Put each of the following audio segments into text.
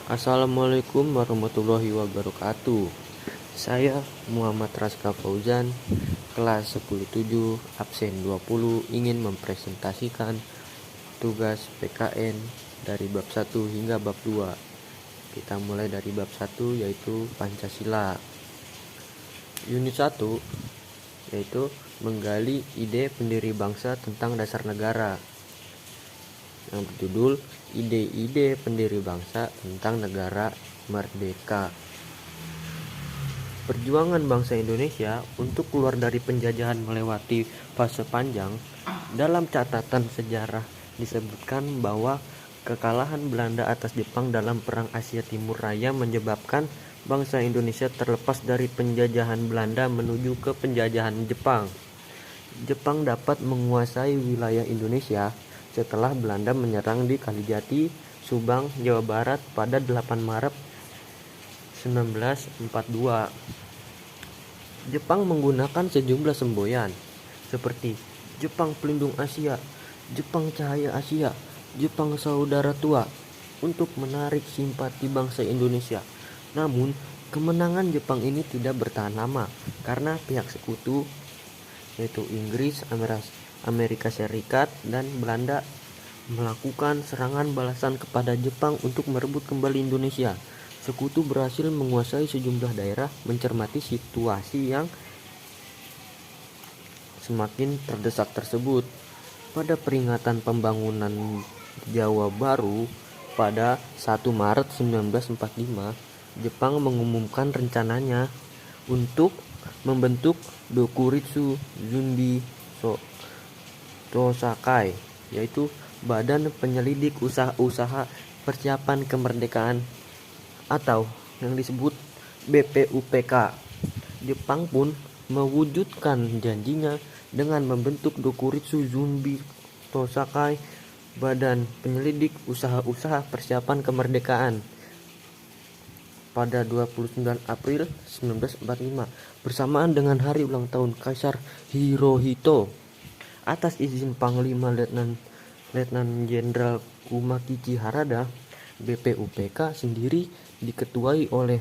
Assalamualaikum warahmatullahi wabarakatuh. Saya Muhammad Raska Fauzan, kelas 10-7, absen 20, ingin mempresentasikan tugas PKN dari bab 1 hingga bab 2. Kita mulai dari bab 1 yaitu Pancasila. Unit 1 yaitu menggali ide pendiri bangsa tentang dasar negara, yang berjudul Ide-ide pendiri bangsa tentang negara merdeka. Perjuangan bangsa Indonesia untuk keluar dari penjajahan melewati fase panjang. Dalam catatan sejarah disebutkan bahwa kekalahan Belanda atas Jepang dalam Perang Asia Timur Raya menyebabkan bangsa Indonesia terlepas dari penjajahan Belanda menuju ke penjajahan Jepang. Jepang dapat menguasai wilayah Indonesia setelah Belanda menyerang di Kalijati, Subang, Jawa Barat pada 8 Maret 1942. Jepang menggunakan sejumlah semboyan seperti Jepang Pelindung Asia, Jepang Cahaya Asia, Jepang Saudara Tua untuk menarik simpati bangsa Indonesia. Namun, kemenangan Jepang ini tidak bertahan lama karena pihak sekutu yaitu Inggris, Amerika Serikat, dan Belanda melakukan serangan balasan kepada Jepang untuk merebut kembali Indonesia. Sekutu berhasil menguasai sejumlah daerah, mencermati situasi yang semakin terdesak tersebut. Pada peringatan pembangunan Jawa Baru pada 1 Maret 1945, Jepang mengumumkan rencananya untuk membentuk Dokuritsu Zunbi Tosakai, yaitu Badan Penyelidik Usaha-Usaha Persiapan Kemerdekaan atau yang disebut BPUPK. Jepang pun mewujudkan janjinya dengan membentuk Dokuritsu Zunbi Tosakai, Badan Penyelidik Usaha-Usaha Persiapan Kemerdekaan, pada 29 April 1945 bersamaan dengan hari ulang tahun Kaisar Hirohito. Atas izin Panglima Letnan Jenderal Kumakichi Harada, BPUPK sendiri diketuai oleh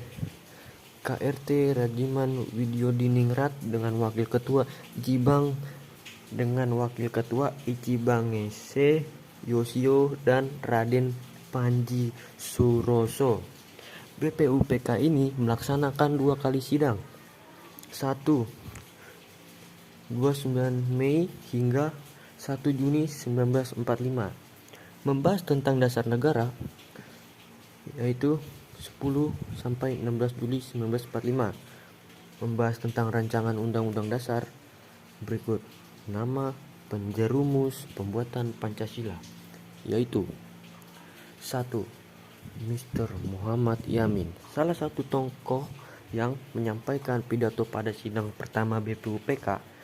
KRT Rajiman Widyodiningrat dengan Wakil Ketua Ichibangese Yoshio dan Raden Panji Suroso. BPUPK ini melaksanakan 2 kali sidang. 1. 29 Mei hingga 1 Juni 1945. Membahas tentang dasar negara, yaitu 10 sampai 16 Juli 1945. Membahas tentang rancangan undang-undang dasar berikut: nama penjerumus pembuatan Pancasila, yaitu 1. Mr. Muhammad Yamin, salah satu tokoh yang menyampaikan pidato pada sidang pertama BPUPK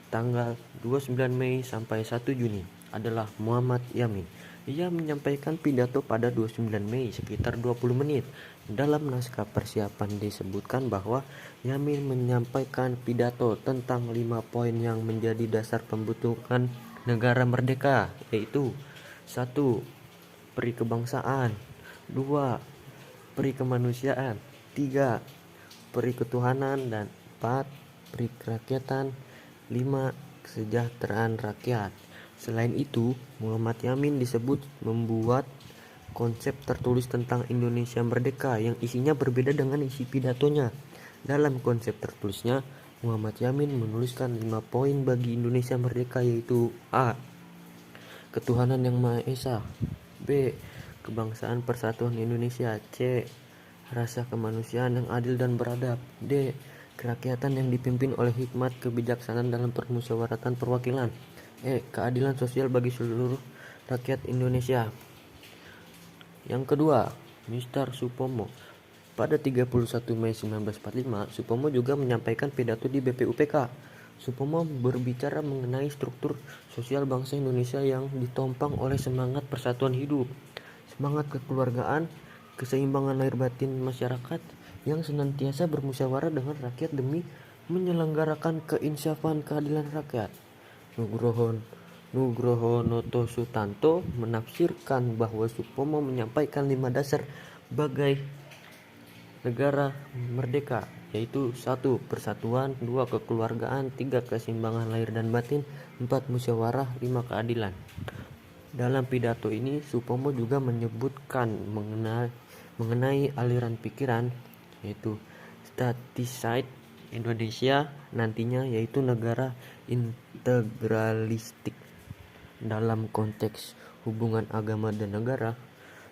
tanggal 29 Mei sampai 1 Juni adalah Muhammad Yamin. Ia menyampaikan pidato pada 29 Mei sekitar 20 menit. Dalam naskah persiapan disebutkan bahwa Yamin menyampaikan pidato tentang 5 poin yang menjadi dasar pembentukan negara merdeka, yaitu 1. Peri kebangsaan, 2. Peri kemanusiaan, 3. Peri ketuhanan, dan 4. Peri kerakyatan, 5. Kesejahteraan rakyat. Selain itu, Muhammad Yamin disebut membuat konsep tertulis tentang Indonesia merdeka yang isinya berbeda dengan isi pidatonya. Dalam konsep tertulisnya, Muhammad Yamin menuliskan 5 poin bagi Indonesia merdeka, yaitu A. Ketuhanan yang Maha Esa, B. Kebangsaan Persatuan Indonesia, C. Rasa kemanusiaan yang adil dan beradab, D. Kerakyatan yang dipimpin oleh hikmat kebijaksanaan dalam permusyawaratan perwakilan, E. Keadilan sosial bagi seluruh rakyat Indonesia. Yang kedua, Mr. Supomo. Pada 31 Mei 1945, Supomo juga menyampaikan pidato di BPUPK. Supomo berbicara mengenai struktur sosial bangsa Indonesia yang ditopang oleh semangat persatuan hidup, semangat kekeluargaan, keseimbangan lahir batin masyarakat yang senantiasa bermusyawarah dengan rakyat demi menyelenggarakan keinsafan keadilan rakyat. Nugroho Noto Sutanto menafsirkan bahwa Supomo menyampaikan 5 dasar sebagai negara merdeka, yaitu 1. Persatuan, 2. Kekeluargaan, 3. Keseimbangan lahir dan batin, 4. Musyawarah, 5. Keadilan. Dalam pidato ini Supomo juga menyebutkan mengenai aliran pikiran, yaitu statiside Indonesia nantinya, yaitu negara integralistik. Dalam konteks hubungan agama dan negara,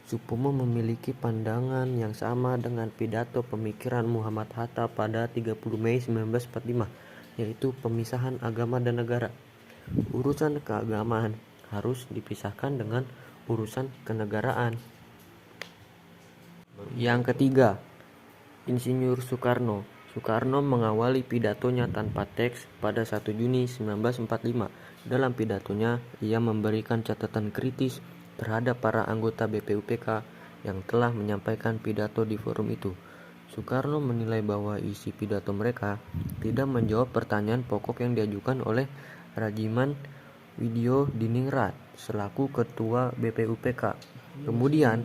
Supomo memiliki pandangan yang sama dengan pidato pemikiran Muhammad Hatta pada 30 Mei 1945, yaitu pemisahan agama dan negara. Urusan keagamaan harus dipisahkan dengan urusan kenegaraan. Yang ketiga, Insinyur Soekarno. Soekarno mengawali pidatonya tanpa teks pada 1 Juni 1945. Dalam pidatonya, ia memberikan catatan kritis terhadap para anggota BPUPK yang telah menyampaikan pidato di forum itu. Soekarno menilai bahwa isi pidato mereka tidak menjawab pertanyaan pokok yang diajukan oleh Rajiman Widyo Diningrat selaku ketua BPUPK. Kemudian,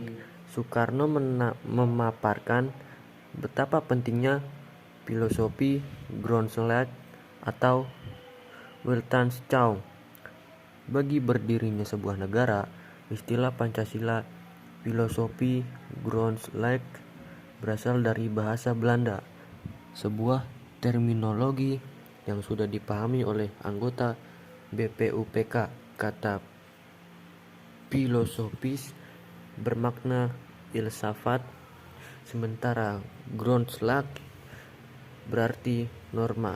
Soekarno memaparkan betapa pentingnya filosofi Groenland atau Weltanschauung bagi berdirinya sebuah negara. Istilah Pancasila filosofi Groenland berasal dari bahasa Belanda, sebuah terminologi yang sudah dipahami oleh anggota BPUPK. Kata filosofis bermakna filsafat, sementara Groenland berarti norma.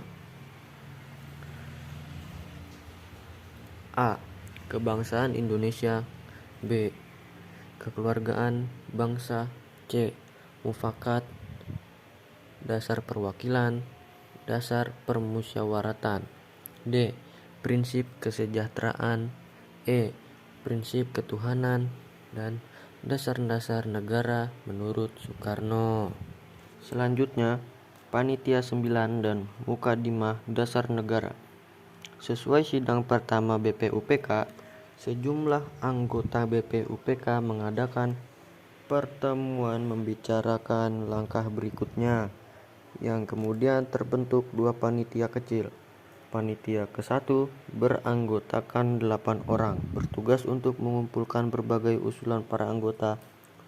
A. Kebangsaan Indonesia. B. Kekeluargaan bangsa. C. Mufakat, dasar perwakilan, dasar permusyawaratan. D. Prinsip kesejahteraan. E. Prinsip ketuhanan. Dan dasar-dasar negara menurut Soekarno. Selanjutnya, Panitia 9 dan Mukadimah Dasar Negara. Sesuai sidang pertama BPUPK, sejumlah anggota BPUPK mengadakan pertemuan membicarakan langkah berikutnya, yang kemudian terbentuk 2 panitia kecil. Panitia ke-1 beranggotakan 8 orang, bertugas untuk mengumpulkan berbagai usulan para anggota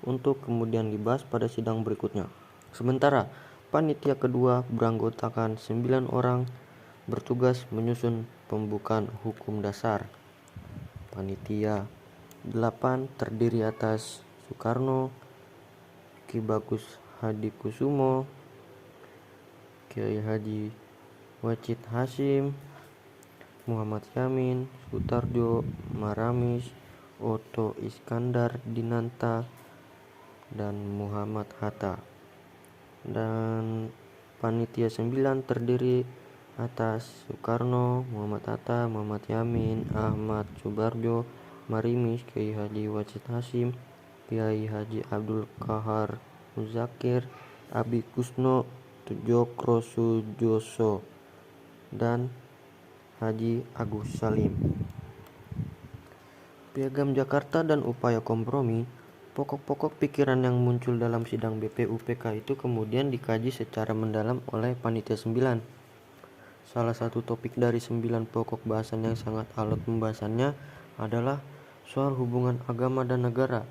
untuk kemudian dibahas pada sidang berikutnya. Sementara panitia kedua beranggotakan 9 orang, bertugas menyusun pembukaan hukum dasar. Panitia 8 terdiri atas Soekarno, Ki Bagus Hadikusumo, Kiai Haji Wajid Hasyim, Muhammad Yamin, Sutarjo, Maramis, Otto Iskandar Dinata, dan Muhammad Hatta. Dan panitia 9 terdiri atas Soekarno, Muhammad Hatta, Muhammad Yamin, Ahmad Subarjo, Marimis, Kiai Haji Wajid Hasyim, Kiai Haji Abdul Qahar Muzakir, Abi Kusno, Tujokro Sujoso, dan Haji Agus Salim. Piagam Jakarta dan upaya kompromi. Pokok-pokok pikiran yang muncul dalam sidang BPUPK itu kemudian dikaji secara mendalam oleh Panitia 9. Salah satu topik dari 9 pokok bahasan yang sangat alot pembahasannya adalah soal hubungan agama dan negara.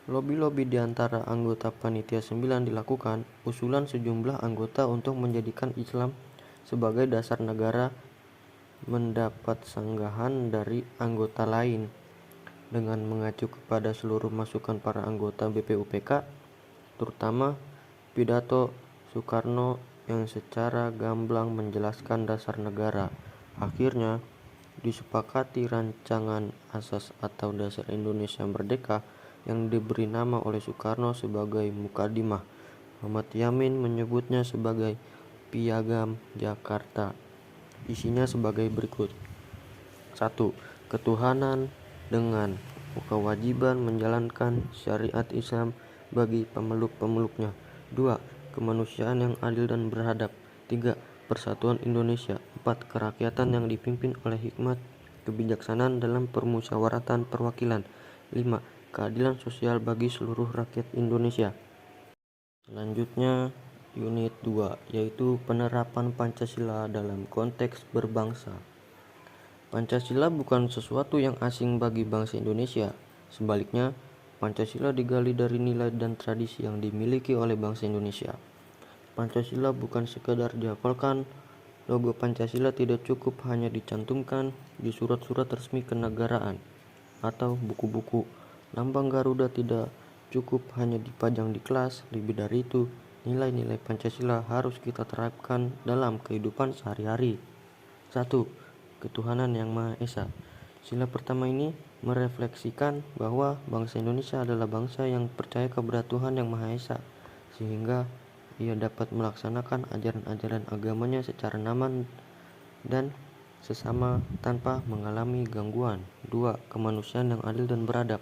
Lobi-lobi di antara anggota Panitia 9 dilakukan. Usulan sejumlah anggota untuk menjadikan Islam sebagai dasar negara mendapat sanggahan dari anggota lain. Dengan mengacu kepada seluruh masukan para anggota BPUPK, terutama pidato Soekarno yang secara gamblang menjelaskan dasar negara, akhirnya disepakati rancangan asas atau dasar Indonesia Merdeka yang diberi nama oleh Soekarno sebagai Mukadimah. Muhammad Yamin menyebutnya sebagai Piagam Jakarta. Isinya sebagai berikut. 1. Ketuhanan dengan kewajiban menjalankan syariat Islam bagi pemeluk-pemeluknya. 2. Kemanusiaan yang adil dan beradab. 3. Persatuan Indonesia. 4. Kerakyatan yang dipimpin oleh hikmat kebijaksanaan dalam permusyawaratan perwakilan. 5. Keadilan sosial bagi seluruh rakyat Indonesia. Selanjutnya unit 2 yaitu penerapan Pancasila dalam konteks berbangsa. Pancasila bukan sesuatu yang asing bagi bangsa Indonesia. Sebaliknya, Pancasila digali dari nilai dan tradisi yang dimiliki oleh bangsa Indonesia. Pancasila bukan sekadar dihafalkan. Logo Pancasila tidak cukup hanya dicantumkan di surat-surat resmi kenegaraan atau buku-buku. Lambang Garuda tidak cukup hanya dipajang di kelas. Lebih dari itu, nilai-nilai Pancasila harus kita terapkan dalam kehidupan sehari-hari. 1. Ketuhanan Yang Maha Esa. Sila pertama ini merefleksikan bahwa bangsa Indonesia adalah bangsa yang percaya kepada Tuhan Yang Maha Esa, sehingga ia dapat melaksanakan ajaran-ajaran agamanya secara nyaman dan sesama tanpa mengalami gangguan. 2. Kemanusiaan yang adil dan beradab.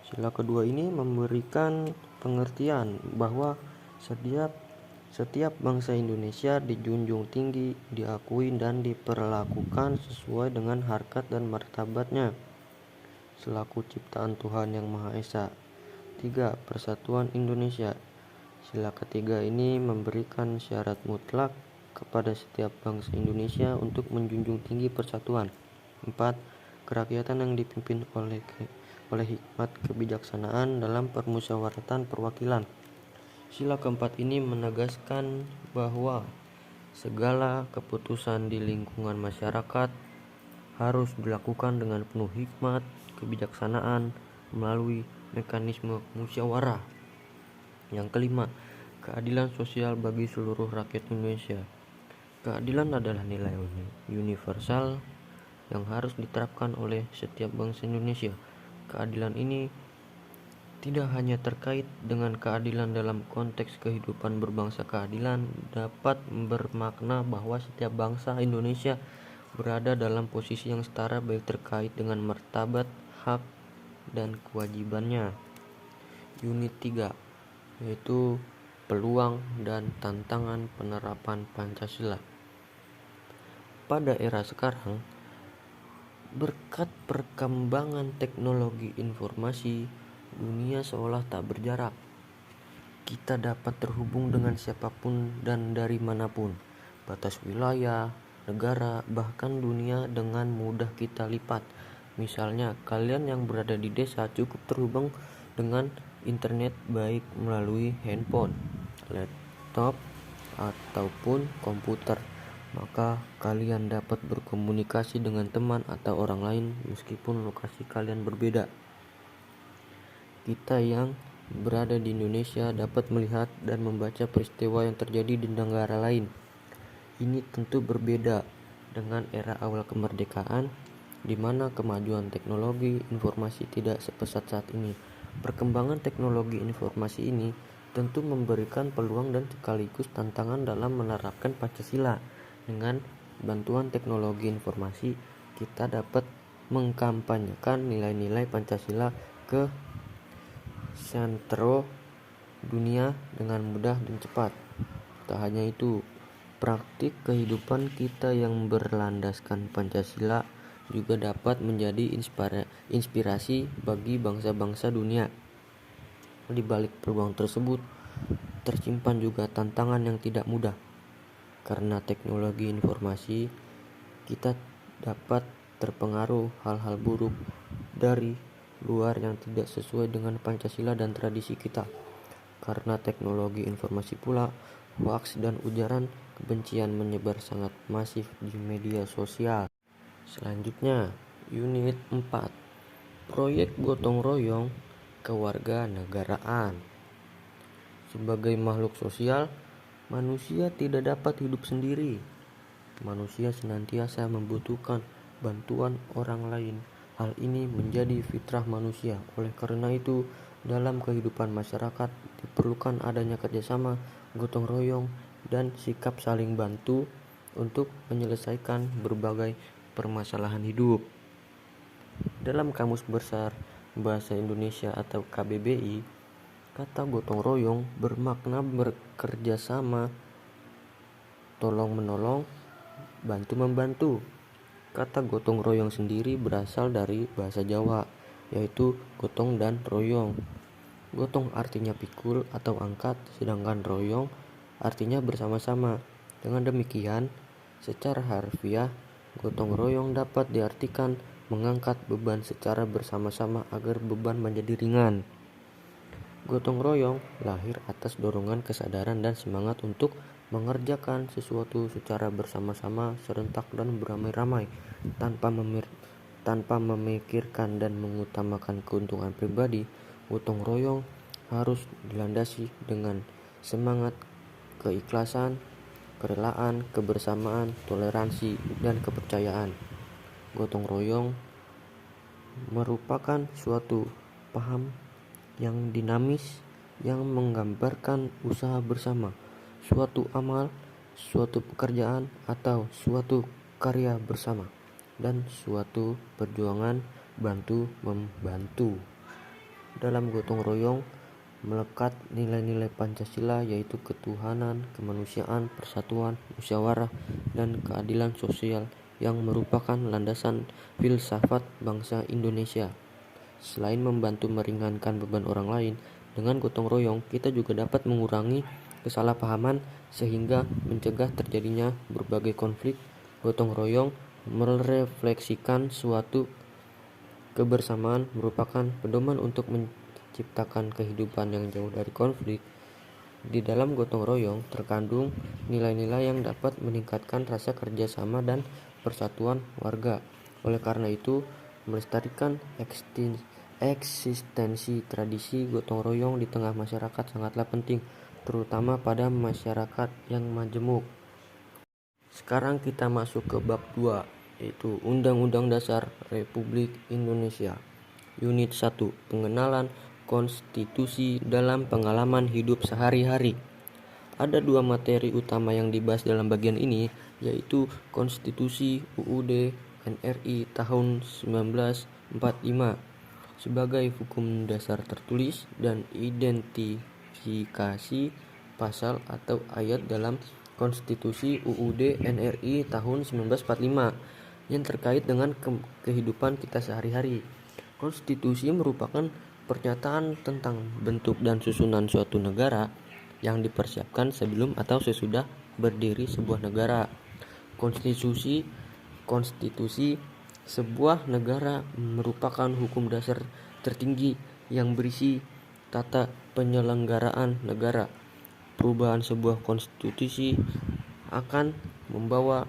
Sila kedua ini memberikan pengertian bahwa setiap bangsa Indonesia dijunjung tinggi, diakui dan diperlakukan sesuai dengan harkat dan martabatnya selaku ciptaan Tuhan Yang Maha Esa. 3. Persatuan Indonesia. Sila ketiga ini memberikan syarat mutlak kepada setiap bangsa Indonesia untuk menjunjung tinggi persatuan. 4. Kerakyatan yang dipimpin oleh hikmat kebijaksanaan dalam permusyawaratan perwakilan. Sila keempat ini menegaskan bahwa segala keputusan di lingkungan masyarakat harus dilakukan dengan penuh hikmat kebijaksanaan melalui mekanisme musyawarah. Yang kelima, keadilan sosial bagi seluruh rakyat Indonesia. Keadilan adalah nilai universal yang harus diterapkan oleh setiap bangsa Indonesia. Keadilan ini tidak hanya terkait dengan keadilan dalam konteks kehidupan berbangsa. Keadilan dapat bermakna bahwa setiap bangsa Indonesia berada dalam posisi yang setara baik terkait dengan martabat, hak, dan kewajibannya. Unit 3 yaitu peluang dan tantangan penerapan Pancasila. Pada era sekarang, berkat perkembangan teknologi informasi, dunia seolah tak berjarak. Kita dapat terhubung dengan siapapun dan dari manapun. Batas wilayah, negara, bahkan dunia dengan mudah kita lipat. Misalnya, kalian yang berada di desa cukup terhubung dengan internet baik melalui handphone, laptop, ataupun komputer. Maka kalian dapat berkomunikasi dengan teman atau orang lain meskipun lokasi kalian berbeda. Kita yang berada di Indonesia dapat melihat dan membaca peristiwa yang terjadi di negara lain. Ini tentu berbeda dengan era awal kemerdekaan, di mana kemajuan teknologi informasi tidak sepesat saat ini. Perkembangan teknologi informasi ini tentu memberikan peluang dan sekaligus tantangan dalam menerapkan Pancasila. Dengan bantuan teknologi informasi, kita dapat mengkampanyekan nilai-nilai Pancasila ke sentro dunia dengan mudah dan cepat. Tak hanya itu, praktik kehidupan kita yang berlandaskan Pancasila juga dapat menjadi inspirasi bagi bangsa-bangsa dunia. Di balik peluang tersebut, tersimpan juga tantangan yang tidak mudah. Karena teknologi informasi, kita dapat terpengaruh hal-hal buruk dari luar yang tidak sesuai dengan Pancasila dan tradisi kita. Karena teknologi informasi pula, hoaks dan ujaran kebencian menyebar sangat masif di media sosial. Selanjutnya, unit 4. Proyek gotong royong kewarganegaraan. Sebagai makhluk sosial, manusia tidak dapat hidup sendiri. Manusia senantiasa membutuhkan bantuan orang lain. Hal ini menjadi fitrah manusia. Oleh karena itu, dalam kehidupan masyarakat diperlukan adanya kerjasama, gotong royong, dan sikap saling bantu untuk menyelesaikan berbagai permasalahan hidup. Dalam Kamus Besar Bahasa Indonesia atau KBBI, kata gotong royong bermakna bekerja sama, tolong menolong, bantu membantu. Kata gotong royong sendiri berasal dari bahasa Jawa, yaitu gotong dan royong. Gotong artinya pikul atau angkat, sedangkan royong artinya bersama-sama. Dengan demikian, secara harfiah, gotong royong dapat diartikan mengangkat beban secara bersama-sama agar beban menjadi ringan. Gotong royong lahir atas dorongan kesadaran dan semangat untuk mengerjakan sesuatu secara bersama-sama, serentak dan beramai-ramai, tanpa memikirkan dan mengutamakan keuntungan pribadi. Gotong royong harus dilandasi dengan semangat, keikhlasan, kerelaan, kebersamaan, toleransi, dan kepercayaan. Gotong royong merupakan suatu paham yang dinamis yang menggambarkan usaha bersama, suatu amal, suatu pekerjaan, atau suatu karya bersama, dan suatu perjuangan bantu-membantu. Dalam gotong royong melekat nilai-nilai Pancasila, yaitu ketuhanan, kemanusiaan, persatuan, musyawarah, dan keadilan sosial yang merupakan landasan filsafat bangsa Indonesia. Selain membantu meringankan beban orang lain, dengan gotong royong kita juga dapat mengurangi kesalahpahaman sehingga mencegah terjadinya berbagai konflik. Gotong royong merefleksikan suatu kebersamaan, merupakan pedoman untuk menciptakan kehidupan yang jauh dari konflik. Di dalam gotong royong terkandung nilai-nilai yang dapat meningkatkan rasa kerjasama dan persatuan warga. Oleh karena itu, melestarikan eksistensi tradisi gotong royong di tengah masyarakat sangatlah penting, terutama pada masyarakat yang majemuk. Sekarang kita masuk ke bab 2, yaitu Undang-Undang Dasar Republik Indonesia. Unit 1, pengenalan konstitusi dalam pengalaman hidup sehari-hari. Ada dua materi utama yang dibahas dalam bagian ini, yaitu Konstitusi UUD NRI tahun 1945 sebagai hukum dasar tertulis dan identifikasi pasal atau ayat dalam Konstitusi UUD NRI tahun 1945 yang terkait dengan kehidupan kita sehari-hari. Konstitusi merupakan pernyataan tentang bentuk dan susunan suatu negara yang dipersiapkan sebelum atau sesudah berdiri sebuah negara. Konstitusi sebuah negara merupakan hukum dasar tertinggi yang berisi tata penyelenggaraan negara. Perubahan sebuah konstitusi akan membawa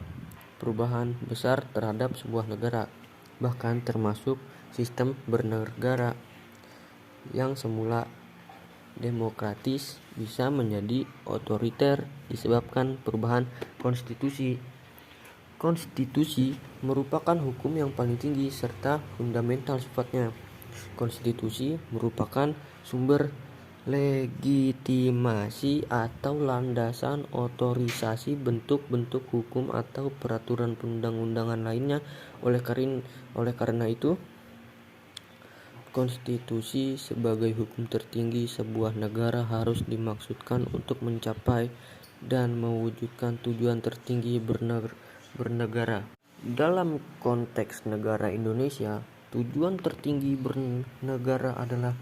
perubahan besar terhadap sebuah negara, bahkan termasuk sistem bernegara yang semula demokratis bisa menjadi otoriter disebabkan perubahan konstitusi. Konstitusi merupakan hukum yang paling tinggi serta fundamental sifatnya. Konstitusi merupakan sumber legitimasi atau landasan otorisasi bentuk-bentuk hukum atau peraturan perundang-undangan lainnya. Oleh karena itu, konstitusi sebagai hukum tertinggi sebuah negara harus dimaksudkan untuk mencapai dan mewujudkan tujuan tertinggi bernegara. Dalam konteks negara Indonesia, tujuan tertinggi bernegara adalah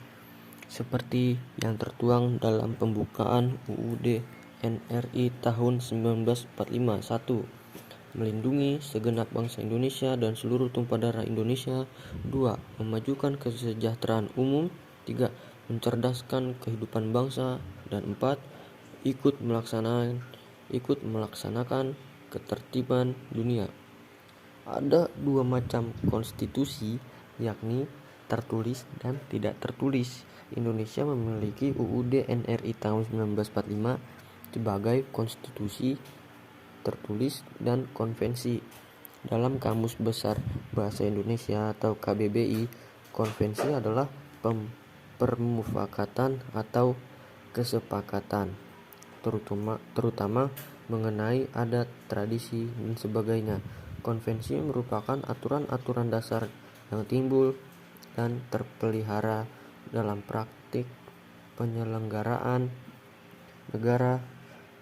seperti yang tertuang dalam pembukaan UUD NRI tahun 1945. 1. Melindungi segenap bangsa Indonesia dan seluruh tumpah darah Indonesia. 2. Memajukan kesejahteraan umum. 3. Mencerdaskan kehidupan bangsa. Dan 4. Ikut melaksanakan ketertiban dunia. Ada dua macam konstitusi, yakni tertulis dan tidak tertulis. Indonesia memiliki UUD NRI tahun 1945 sebagai konstitusi tertulis dan konvensi. Dalam Kamus Besar Bahasa Indonesia atau KBBI, konvensi adalah permufakatan atau kesepakatan, terutama mengenai adat, tradisi, dan sebagainya. Konvensi merupakan aturan-aturan dasar yang timbul dan terpelihara dalam praktik penyelenggaraan negara,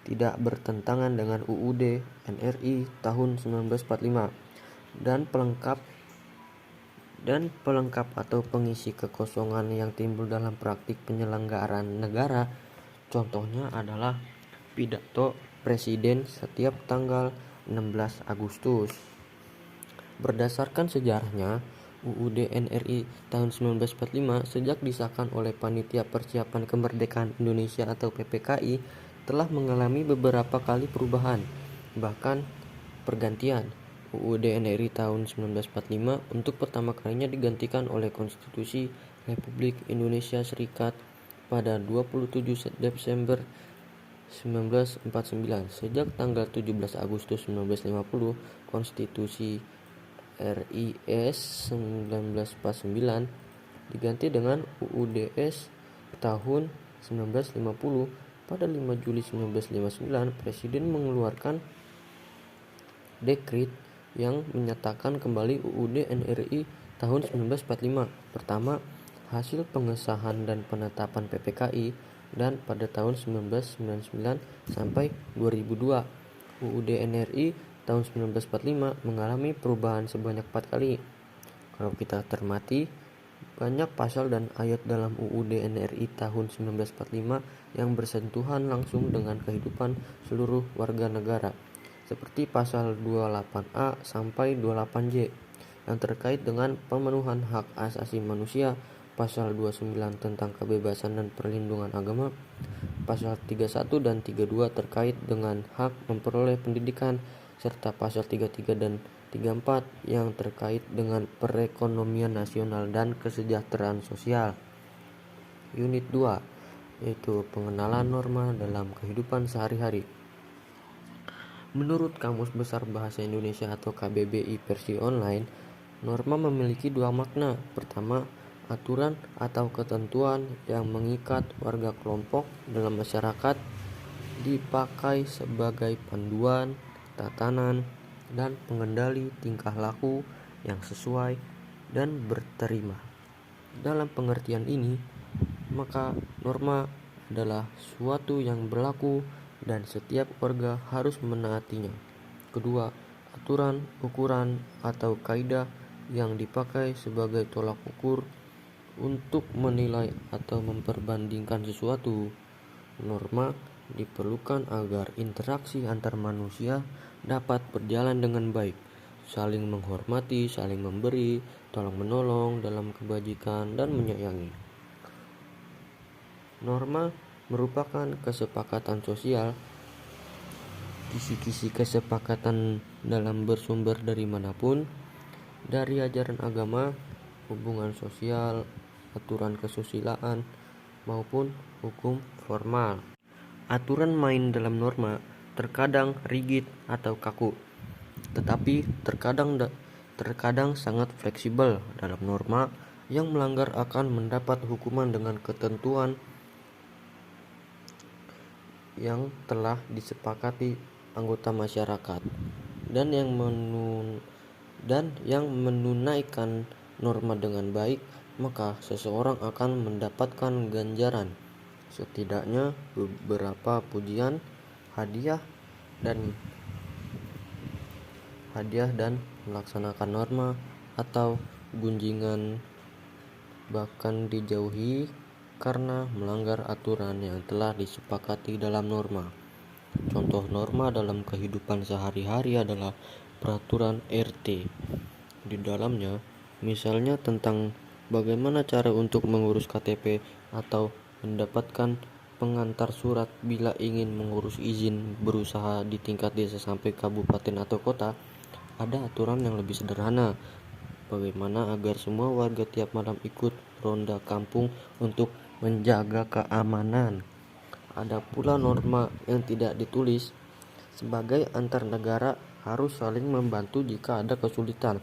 tidak bertentangan dengan UUD NRI tahun 1945 dan pelengkap dan pelengkap atau pengisi kekosongan yang timbul dalam praktik penyelenggaraan negara. Contohnya adalah pidato presiden setiap tanggal 16 Agustus. Berdasarkan sejarahnya, UUD NRI tahun 1945 sejak disahkan oleh Panitia Persiapan Kemerdekaan Indonesia atau PPKI telah mengalami beberapa kali perubahan, bahkan pergantian. UUD NRI tahun 1945 untuk pertama kalinya digantikan oleh Konstitusi Republik Indonesia Serikat pada 27 Desember 1949. Sejak tanggal 17 Agustus 1950, Konstitusi RIS 1949 diganti dengan UUDS tahun 1950. Pada 5 Juli 1959, Presiden mengeluarkan dekret yang menyatakan kembali UUD NRI tahun 1945. Pertama, hasil pengesahan dan penetapan PPKI, dan pada tahun 1999 sampai 2002, UUD NRI tahun 1945 mengalami perubahan sebanyak 4 kali. Kalau kita cermati, banyak pasal dan ayat dalam UUD NRI tahun 1945 yang bersentuhan langsung dengan kehidupan seluruh warga negara, seperti pasal 28A sampai 28J yang terkait dengan pemenuhan hak asasi manusia, pasal 29 tentang kebebasan dan perlindungan agama, pasal 31 dan 32 terkait dengan hak memperoleh pendidikan, serta pasal 33 dan 34 yang terkait dengan perekonomian nasional dan kesejahteraan sosial. Unit 2, yaitu pengenalan norma dalam kehidupan sehari-hari. Menurut Kamus Besar Bahasa Indonesia atau KBBI versi online, norma memiliki dua makna. Pertama, aturan atau ketentuan yang mengikat warga kelompok dalam masyarakat, dipakai sebagai panduan, tatanan, dan pengendali tingkah laku yang sesuai dan berterima. Dalam pengertian ini, maka norma adalah suatu yang berlaku dan setiap warga harus menaatinya. Kedua, aturan, ukuran, atau kaidah yang dipakai sebagai tolak ukur untuk menilai atau memperbandingkan sesuatu. Norma diperlukan agar interaksi antar manusia dapat berjalan dengan baik, saling menghormati, saling memberi, tolong-menolong dalam kebajikan, dan menyayangi. Norma merupakan kesepakatan sosial. Kisi-kisi kesepakatan dalam bersumber dari manapun, dari ajaran agama, hubungan sosial, aturan kesusilaan, maupun hukum formal. Aturan main dalam norma terkadang rigid atau kaku, tetapi terkadang sangat fleksibel. Dalam norma, yang melanggar akan mendapat hukuman dengan ketentuan yang telah disepakati anggota masyarakat, dan yang menunaikan norma dengan baik, maka seseorang akan mendapatkan ganjaran, setidaknya beberapa pujian, hadiah dan melaksanakan norma atau gunjingan bahkan dijauhi karena melanggar aturan yang telah disepakati dalam norma. Contoh norma dalam kehidupan sehari-hari adalah peraturan RT. Di dalamnya, misalnya tentang bagaimana cara untuk mengurus KTP atau mendapatkan pengantar surat bila ingin mengurus izin berusaha di tingkat desa sampai kabupaten atau kota, ada aturan yang lebih sederhana. Bagaimana agar semua warga tiap malam ikut ronda kampung untuk menjaga keamanan. Ada pula norma yang tidak ditulis. Sebagai antar negara harus saling membantu jika ada kesulitan.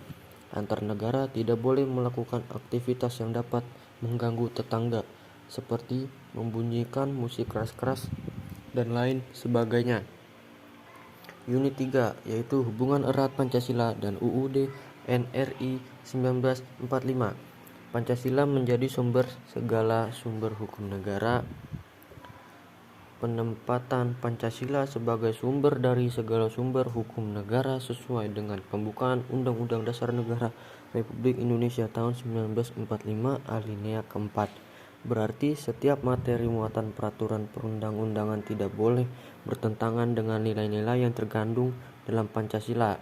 Antar negara tidak boleh melakukan aktivitas yang dapat mengganggu tetangga, seperti membunyikan musik keras-keras dan lain sebagainya. Unit 3, yaitu hubungan erat Pancasila dan UUD NRI 1945. Pancasila menjadi sumber segala sumber hukum negara. Penempatan Pancasila sebagai sumber dari segala sumber hukum negara sesuai dengan pembukaan Undang-Undang Dasar Negara Republik Indonesia tahun 1945 alinea keempat. Berarti setiap materi muatan peraturan perundang-undangan tidak boleh bertentangan dengan nilai-nilai yang terkandung dalam Pancasila.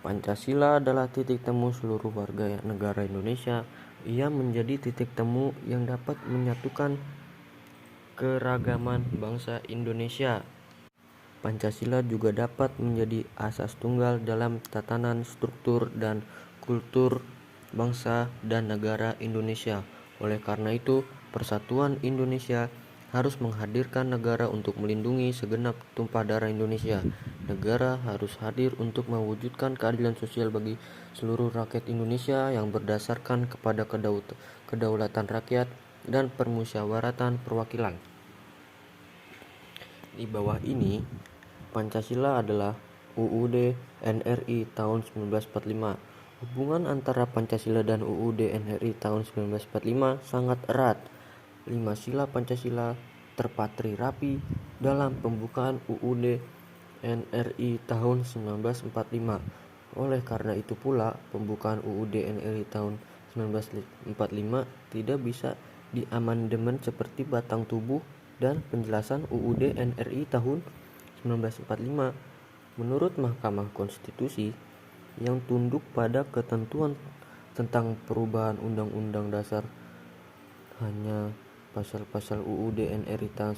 Pancasila adalah titik temu seluruh warga negara Indonesia. Ia menjadi titik temu yang dapat menyatukan keragaman bangsa Indonesia. Pancasila juga dapat menjadi asas tunggal dalam tatanan struktur dan kultur bangsa dan negara Indonesia. Oleh karena itu, persatuan Indonesia harus menghadirkan negara untuk melindungi segenap tumpah darah Indonesia. Negara harus hadir untuk mewujudkan keadilan sosial bagi seluruh rakyat Indonesia yang berdasarkan kepada kedaulatan rakyat dan permusyawaratan perwakilan. Di bawah ini, Pancasila adalah UUD NRI tahun 1945. Hubungan antara Pancasila dan UUD NRI tahun 1945 sangat erat. 5 sila Pancasila terpatri rapi dalam pembukaan UUD NRI tahun 1945. Oleh karena itu pula, pembukaan UUD NRI tahun 1945 tidak bisa diamandemen seperti batang tubuh dan penjelasan UUD NRI tahun 1945. Menurut Mahkamah Konstitusi yang tunduk pada ketentuan tentang perubahan Undang-Undang Dasar, hanya pasal-pasal UUD NRI tahun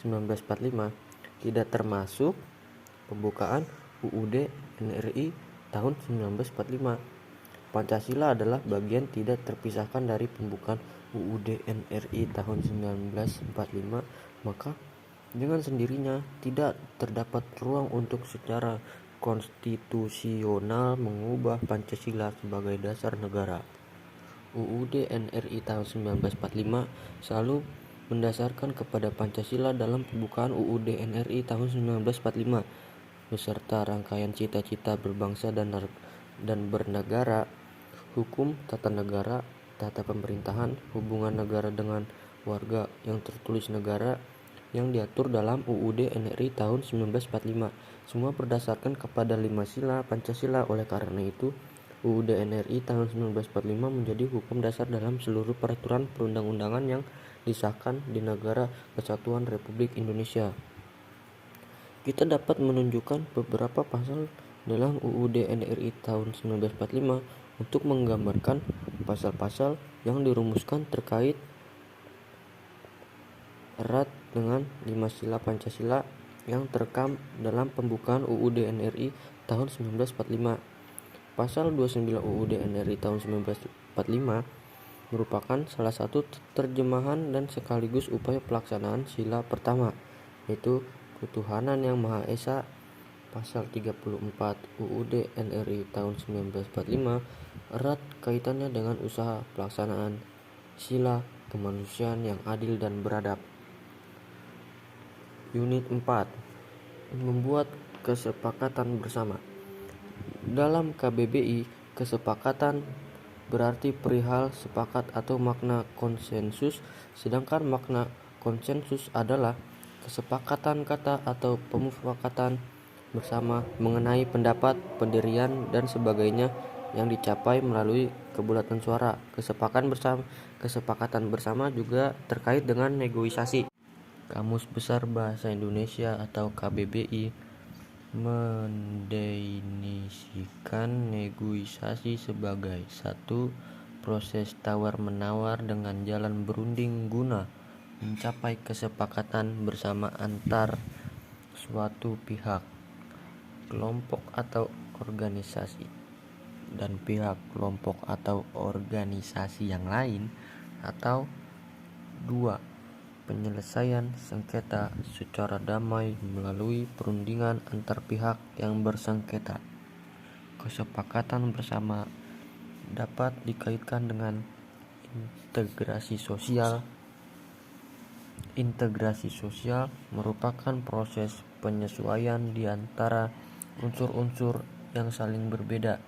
1945 tidak termasuk pembukaan UUD NRI tahun 1945. Pancasila adalah bagian tidak terpisahkan dari pembukaan UUD NRI tahun 1945, maka dengan sendirinya tidak terdapat ruang untuk secara konstitusional mengubah Pancasila sebagai dasar negara. UUD NRI tahun 1945 selalu mendasarkan kepada Pancasila dalam pembukaan UUD NRI tahun 1945 beserta rangkaian cita-cita berbangsa dan bernegara, hukum tata negara, tata pemerintahan, hubungan negara dengan warga yang tertulis negara yang diatur dalam UUD NRI tahun 1945. Semua berdasarkan kepada 5 sila Pancasila. Oleh karena itu, UUD NRI tahun 1945 menjadi hukum dasar dalam seluruh peraturan perundang-undangan yang disahkan di Negara Kesatuan Republik Indonesia. Kita dapat menunjukkan beberapa pasal dalam UUD NRI tahun 1945 untuk menggambarkan pasal-pasal yang dirumuskan terkait erat dengan 5 sila Pancasila yang terekam dalam pembukaan UUD NRI tahun 1945. Pasal 29 UUD NRI tahun 1945 merupakan salah satu terjemahan dan sekaligus upaya pelaksanaan sila pertama, yaitu ketuhanan yang Maha Esa. Pasal 34 UUD NRI tahun 1945 erat kaitannya dengan usaha pelaksanaan sila kemanusiaan yang adil dan beradab. Unit 4. Membuat kesepakatan bersama. Dalam KBBI, kesepakatan berarti perihal sepakat atau makna konsensus, sedangkan makna konsensus adalah kesepakatan kata atau pemufakatan bersama mengenai pendapat, pendirian, dan sebagainya yang dicapai melalui kebulatan suara. Kesepakatan bersama juga terkait dengan negosiasi. Kamus Besar Bahasa Indonesia atau KBBI mendefinisikan negosiasi sebagai satu proses tawar-menawar dengan jalan berunding guna mencapai kesepakatan bersama antar suatu pihak, kelompok atau organisasi, dan pihak, kelompok atau organisasi yang lain, atau 2. Penyelesaian sengketa secara damai melalui perundingan antar pihak yang bersengketa. Kesepakatan bersama dapat dikaitkan dengan integrasi sosial. Integrasi sosial merupakan proses penyesuaian di antara unsur-unsur yang saling berbeda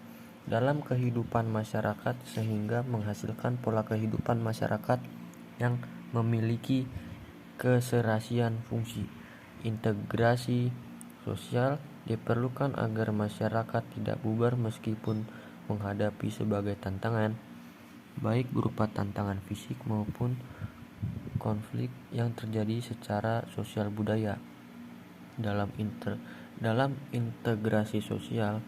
dalam kehidupan masyarakat sehingga menghasilkan pola kehidupan masyarakat yang memiliki keserasian fungsi. Integrasi sosial diperlukan agar masyarakat tidak bubar meskipun menghadapi sebagai tantangan, baik berupa tantangan fisik maupun konflik yang terjadi secara sosial budaya. Dalam integrasi sosial,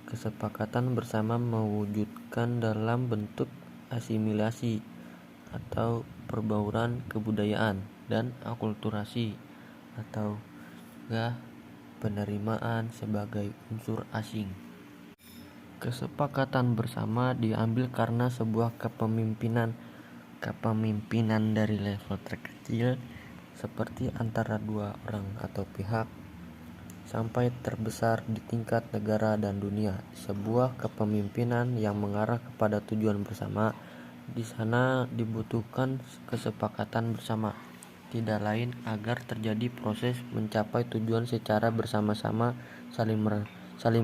kesepakatan bersama mewujudkan dalam bentuk asimilasi atau perbauran kebudayaan dan akulturasi atau penerimaan sebagai unsur asing. Kesepakatan bersama diambil karena sebuah kepemimpinan dari level terkecil seperti antara dua orang atau pihak sampai terbesar di tingkat negara dan dunia. Sebuah kepemimpinan yang mengarah kepada tujuan bersama. Di sana dibutuhkan kesepakatan bersama, tidak lain agar terjadi proses mencapai tujuan secara bersama-sama, saling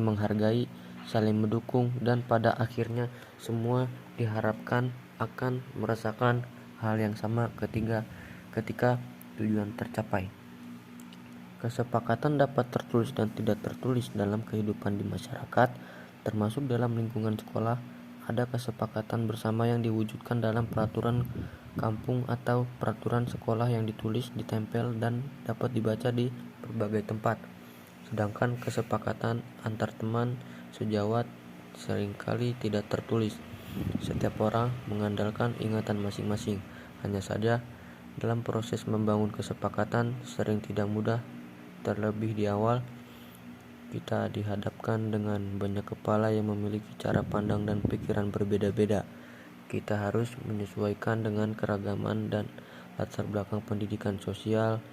menghargai, saling mendukung, dan pada akhirnya semua diharapkan akan merasakan hal yang sama ketika tujuan tercapai. Kesepakatan dapat tertulis dan tidak tertulis dalam kehidupan di masyarakat, termasuk dalam lingkungan sekolah. Ada kesepakatan bersama yang diwujudkan dalam peraturan kampung atau peraturan sekolah yang ditulis, ditempel, dan dapat dibaca di berbagai tempat. Sedangkan kesepakatan antar teman sejawat seringkali tidak tertulis. Setiap orang mengandalkan ingatan masing-masing. Hanya saja, dalam proses membangun kesepakatan sering tidak mudah. Terlebih di awal, kita dihadapkan dengan banyak kepala yang memiliki cara pandang dan pikiran berbeda-beda. Kita harus menyesuaikan dengan keragaman dan latar belakang pendidikan sosial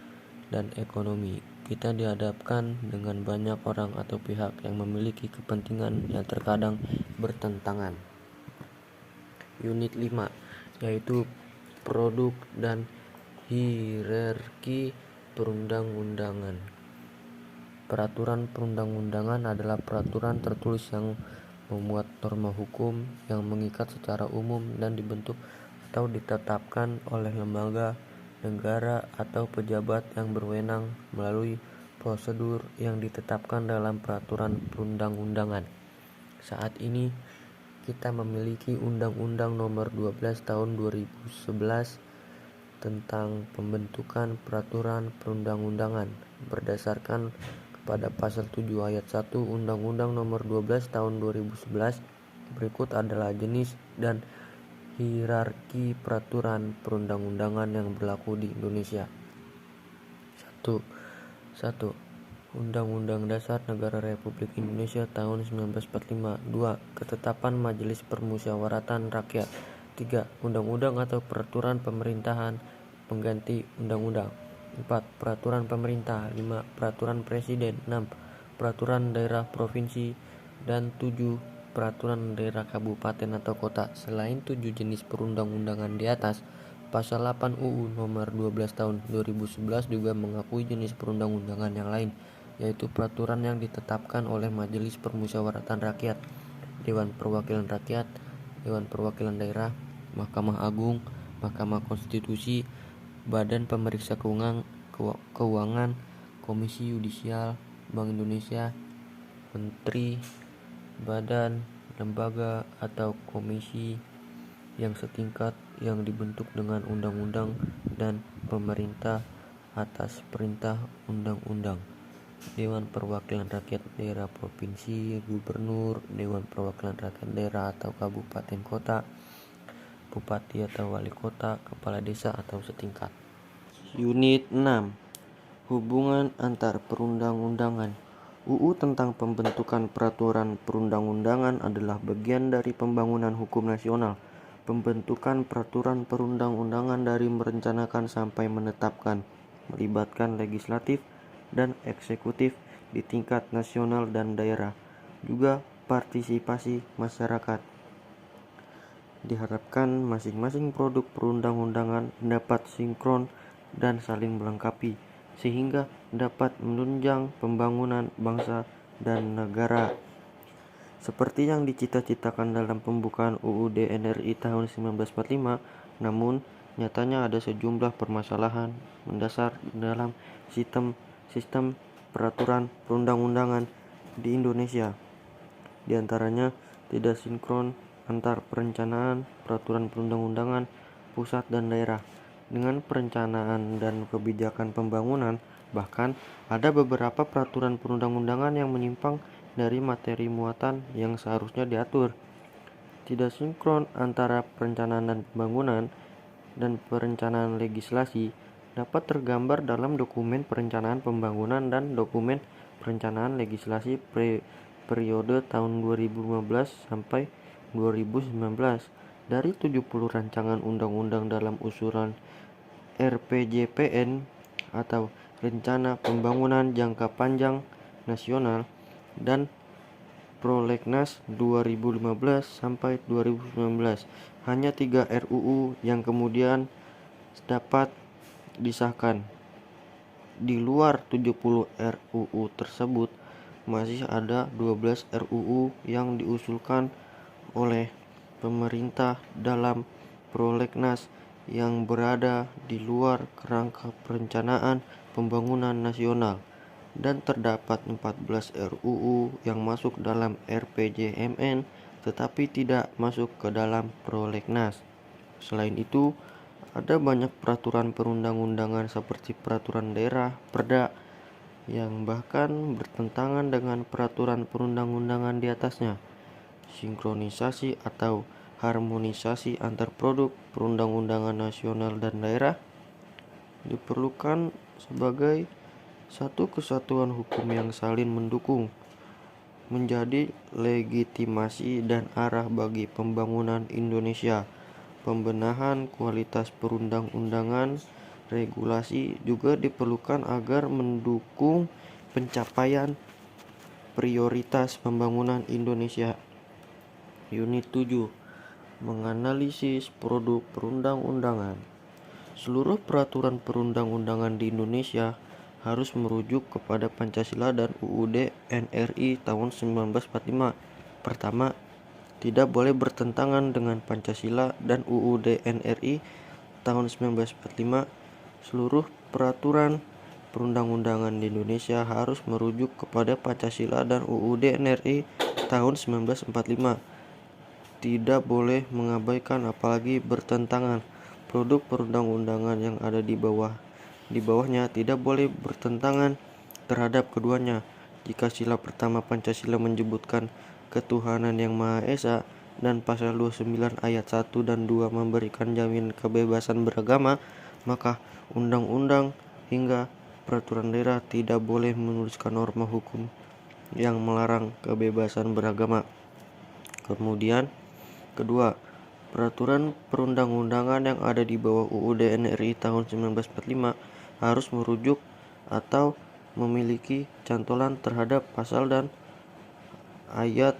dan ekonomi. Kita dihadapkan dengan banyak orang atau pihak yang memiliki kepentingan yang terkadang bertentangan. Unit 5, yaitu produk dan hierarki perundang-undangan. Peraturan perundang-undangan adalah peraturan tertulis yang memuat norma hukum yang mengikat secara umum dan dibentuk atau ditetapkan oleh lembaga, negara, atau pejabat yang berwenang melalui prosedur yang ditetapkan dalam peraturan perundang-undangan. Saat ini kita memiliki Undang-Undang Nomor 12 Tahun 2011 tentang pembentukan peraturan perundang-undangan. Berdasarkan pada pasal 7 ayat 1 Undang-Undang Nomor 12 Tahun 2011, berikut adalah jenis dan hierarki peraturan perundang-undangan yang berlaku di Indonesia. 1. Undang-Undang Dasar Negara Republik Indonesia tahun 1945. 2. Ketetapan Majelis Permusyawaratan Rakyat. 3. Undang-undang atau peraturan pemerintahan pengganti undang-undang. 4. Peraturan pemerintah. 5. Peraturan presiden. 6. Peraturan daerah provinsi. Dan 7. Peraturan daerah kabupaten atau kota. Selain 7 jenis perundang-undangan di atas, Pasal 8 UU Nomor 12 Tahun 2011 juga mengakui jenis perundang-undangan yang lain, yaitu peraturan yang ditetapkan oleh Majelis Permusyawaratan Rakyat, Dewan Perwakilan Rakyat, Dewan Perwakilan Daerah, Mahkamah Agung, Mahkamah Konstitusi, Badan Pemeriksa Keuangan, Komisi Yudisial, Bank Indonesia, Menteri, badan, lembaga, atau komisi yang setingkat yang dibentuk dengan undang-undang dan pemerintah atas perintah undang-undang. Dewan Perwakilan Rakyat Daerah Provinsi, Gubernur, Dewan Perwakilan Rakyat Daerah atau Kabupaten Kota, Bupati atau Wali Kota, Kepala Desa atau setingkat. Unit 6. Hubungan antar perundang-undangan. UU tentang pembentukan peraturan perundang-undangan adalah bagian dari pembangunan hukum nasional. Pembentukan peraturan perundang-undangan dari merencanakan sampai menetapkan, melibatkan legislatif dan eksekutif di tingkat nasional dan daerah, juga partisipasi masyarakat. Diharapkan masing-masing produk perundang-undangan dapat sinkron dan saling melengkapi, sehingga dapat menunjang pembangunan bangsa dan negara. Seperti yang dicita-citakan dalam pembukaan UUD NRI tahun 1945, namun nyatanya ada sejumlah permasalahan mendasar dalam sistem peraturan perundang-undangan di Indonesia. Di antaranya tidak sinkron antar perencanaan peraturan perundang-undangan pusat dan daerah dengan perencanaan dan kebijakan pembangunan. Bahkan ada beberapa peraturan perundang-undangan yang menyimpang dari materi muatan yang seharusnya diatur. Tidak sinkron antara perencanaan dan pembangunan dan perencanaan legislasi dapat tergambar dalam dokumen perencanaan pembangunan dan dokumen perencanaan legislasi periode tahun 2015 sampai 2019. Dari 70 rancangan undang-undang dalam usulan RPJPN atau Rencana Pembangunan Jangka Panjang Nasional dan Prolegnas 2015 sampai 2019, hanya 3 RUU yang kemudian dapat disahkan. Di luar 70 RUU tersebut, masih ada 12 RUU yang diusulkan oleh pemerintah dalam Prolegnas yang berada di luar kerangka perencanaan pembangunan nasional, dan terdapat 14 RUU yang masuk dalam RPJMN tetapi tidak masuk ke dalam Prolegnas. Selain itu, ada banyak peraturan perundang-undangan seperti peraturan daerah (Perda) yang bahkan bertentangan dengan peraturan perundang-undangan di atasnya. Sinkronisasi atau harmonisasi antar produk perundang-undangan nasional dan daerah diperlukan sebagai satu kesatuan hukum yang saling mendukung, menjadi legitimasi dan arah bagi pembangunan Indonesia. Pembenahan kualitas perundang-undangan regulasi juga diperlukan agar mendukung pencapaian prioritas pembangunan Indonesia. Unit 7. Menganalisis produk perundang-undangan. Seluruh peraturan perundang-undangan di Indonesia harus merujuk kepada Pancasila dan UUD NRI tahun 1945. Pertama, tidak boleh bertentangan dengan Pancasila dan UUD NRI tahun 1945. Seluruh peraturan perundang-undangan di Indonesia harus merujuk kepada Pancasila dan UUD NRI tahun 1945. Tidak boleh mengabaikan apalagi bertentangan. Produk perundang-undangan yang ada di bawahnya tidak boleh bertentangan terhadap keduanya. Jika sila pertama Pancasila menyebutkan ketuhanan yang Maha Esa dan pasal 29 ayat 1 dan 2 memberikan jaminan kebebasan beragama, maka undang-undang hingga peraturan daerah tidak boleh menuliskan norma hukum yang melarang kebebasan beragama. Kemudian, kedua, peraturan perundang-undangan yang ada di bawah UUD NRI tahun 1945 harus merujuk atau memiliki cantolan terhadap pasal dan ayat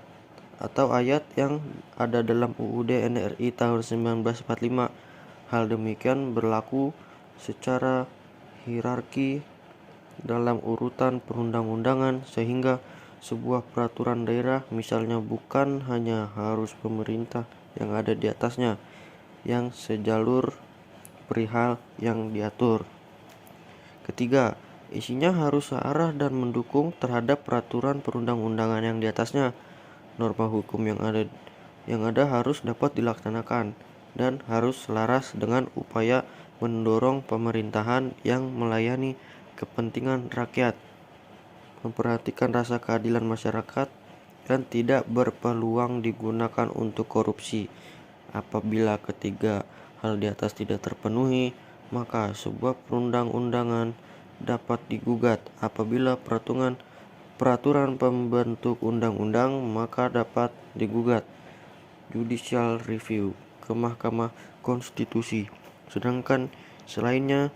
yang ada dalam UUD NRI tahun 1945. Hal demikian berlaku secara hierarki dalam urutan perundang-undangan, sehingga sebuah peraturan daerah misalnya bukan hanya harus pemerintah yang ada di atasnya yang sejalur perihal yang diatur. Ketiga, isinya harus searah dan mendukung terhadap peraturan perundang-undangan yang di atasnya. Norma hukum yang ada harus dapat dilaksanakan dan harus selaras dengan upaya mendorong pemerintahan yang melayani kepentingan rakyat, memperhatikan rasa keadilan masyarakat, dan tidak berpeluang digunakan untuk korupsi. Apabila ketiga hal di atas tidak terpenuhi, maka sebuah perundang-undangan dapat digugat. Apabila peraturan pembentuk undang-undang, maka dapat digugat judicial review ke Mahkamah Konstitusi, sedangkan selainnya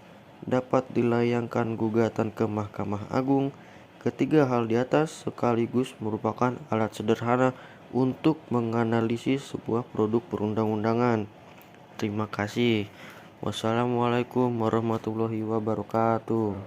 dapat dilayangkan gugatan ke Mahkamah Agung. Ketiga hal di atas sekaligus merupakan alat sederhana untuk menganalisis sebuah produk perundang-undangan. Terima kasih. Wassalamualaikum warahmatullahi wabarakatuh.